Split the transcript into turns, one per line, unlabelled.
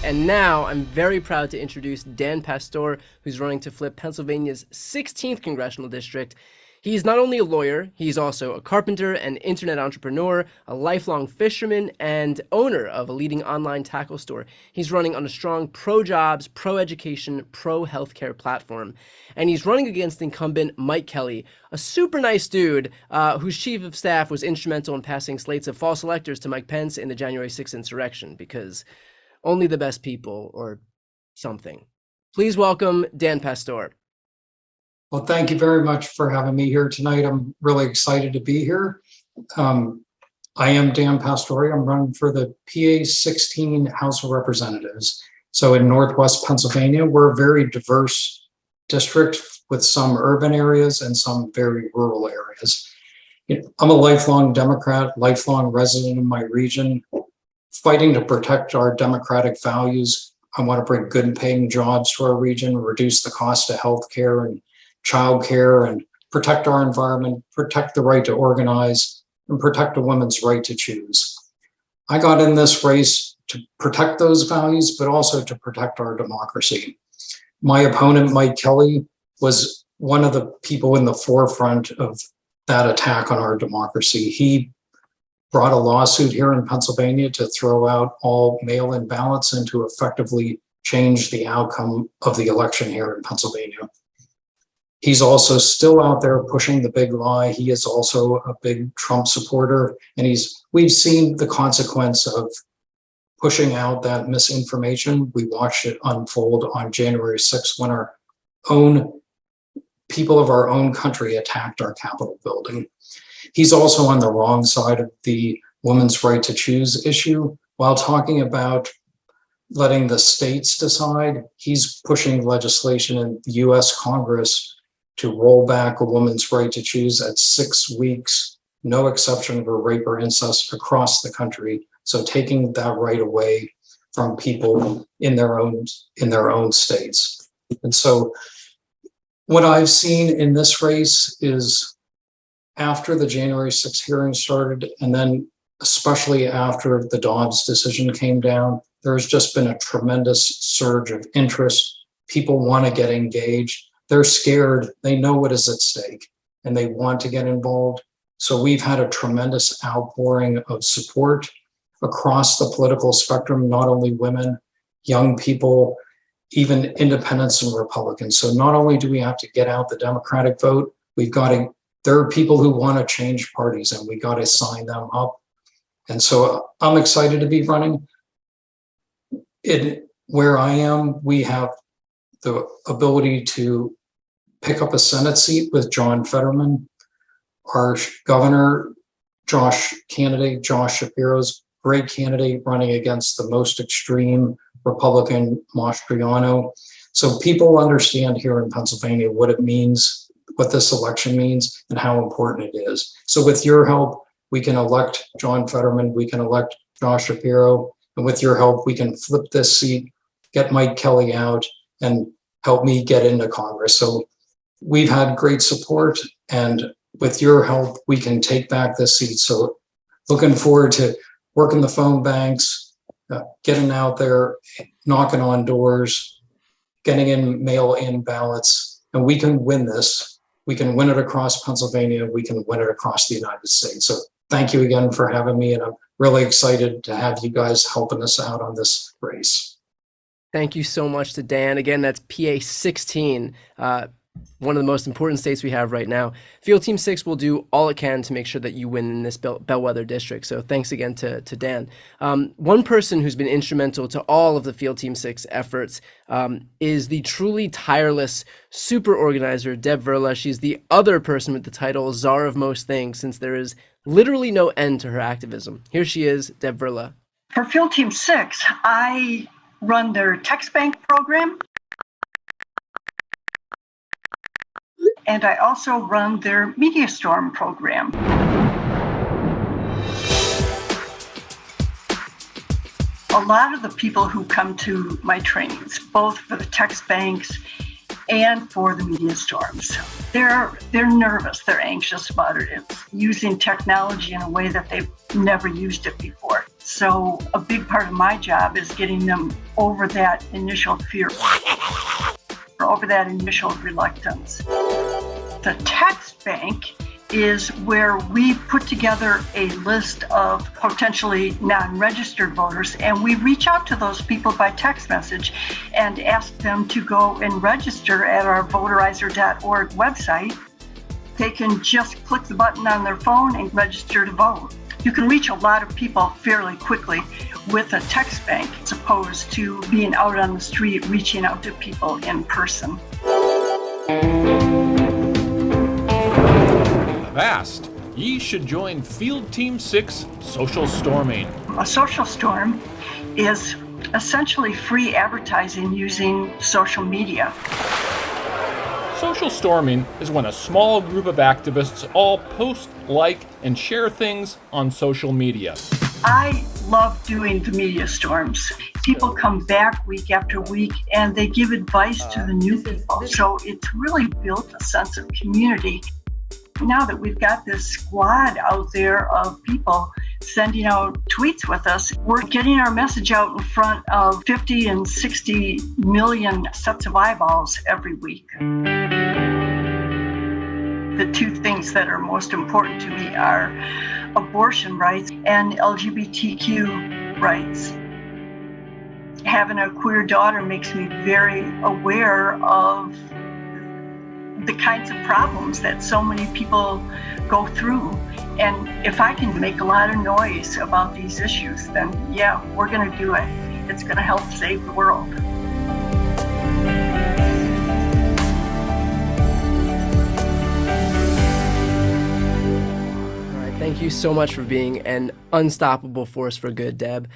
And now I'm very proud to introduce Dan Pastore, who's running to flip Pennsylvania's 16th congressional district. He's not only a lawyer, he's also a carpenter, an internet entrepreneur, a lifelong fisherman, and owner of a leading online tackle store. He's running on a strong pro-jobs, pro-education, pro-healthcare platform. And he's running against incumbent Mike Kelly, a super nice dude whose chief of staff was instrumental in passing slates of false electors to Mike Pence in the January 6th insurrection, because only the best people, or something. Please welcome Dan Pastore.
Well, thank you very much for having me here tonight. I'm really excited to be here. I am Dan Pastore. I'm running for the PA 16 House of Representatives. So in Northwest Pennsylvania, we're a very diverse district with some urban areas and some very rural areas. I'm a lifelong Democrat, lifelong resident of my region, fighting to protect our democratic values. I want to bring good and paying jobs to our region, reduce the cost of healthcare and childcare, and protect our environment, protect the right to organize, and protect a woman's right to choose. I got in this race to protect those values, but also to protect our democracy. My opponent, Mike Kelly, was one of the people in the forefront of that attack on our democracy. He brought a lawsuit here in Pennsylvania to throw out all mail-in ballots and to effectively change the outcome of the election here in Pennsylvania. He's also still out there pushing the big lie. He is also a big Trump supporter, and we've seen the consequence of pushing out that misinformation. We watched it unfold on January 6th when our own people of our own country attacked our Capitol building. He's also on the wrong side of the women's right to choose issue. While talking about letting the states decide, he's pushing legislation in the US Congress to roll back a woman's right to choose at 6 weeks, no exception for rape or incest across the country. So taking that right away from people in their own states. And so what I've seen in this race is after the January 6th hearing started, and then especially after the Dobbs decision came down, there's just been a tremendous surge of interest. People want to get engaged. They're scared. They know what is at stake, and they want to get involved. So we've had a tremendous outpouring of support across the political spectrum, not only women, young people, even independents and Republicans. So not only do we have to get out the Democratic vote, there are people who want to change parties, and we got to sign them up. And so I'm excited to be running. Where I am, we have the ability to pick up a Senate seat with John Fetterman. Our governor, Josh Shapiro's great candidate running against the most extreme Republican Mastriano. So people understand here in Pennsylvania what it means, what this election means, and how important it is. So with your help, we can elect John Fetterman, we can elect Josh Shapiro, and with your help, we can flip this seat, get Mike Kelly out, and help me get into Congress. So we've had great support, and with your help, we can take back this seat. So looking forward to working the phone banks, getting out there, knocking on doors, getting in mail-in ballots, and we can win this. We can win it across Pennsylvania. We can win it across the United States. So thank you again for having me, and I'm really excited to have you guys helping us out on this race.
Thank you so much to Dan. Again, that's PA 16, one of the most important states we have right now. Field Team 6 will do all it can to make sure that you win in this bellwether district. So thanks again to Dan. One person who's been instrumental to all of the Field Team 6 efforts is the truly tireless super organizer, DEB VERLA. She's the other person with the title Czar of Most Things, since there is literally no end to her activism. Here she is, DEB VERLA.
For Field Team 6, I run their text bank program, and I also run their Media Storm program. A lot of the people who come to my trainings, both for the text banks and for the media storms, they're nervous, they're anxious about it. It's using technology in a way that they've never used it before. So a big part of my job is getting them over that initial fear, or over that initial reluctance. The text bank is where we put together a list of potentially non-registered voters, and we reach out to those people by text message and ask them to go and register at our voterizer.org website. They can just click the button on their phone and register to vote. You can reach a lot of people fairly quickly with a text bank as opposed to being out on the street reaching out to people in person.
Avast! Ye should join Field Team 6 Social Storming.
A social storm is essentially free advertising using social media.
Social storming is when a small group of activists all post, like, and share things on social media.
I love doing the media storms. People come back week after week and they give advice to the new people. So it's really built a sense of community. Now that we've got this squad out there of people sending out tweets with us, we're getting our message out in front of 50 and 60 million sets of eyeballs every week. The two things that are most important to me are abortion rights and LGBTQ rights. Having a queer daughter makes me very aware of the kinds of problems that so many people go through. And if I can make a lot of noise about these issues, then yeah, we're going to do it. It's going to help save the world.
All right, thank you so much for being an unstoppable force for good, Deb.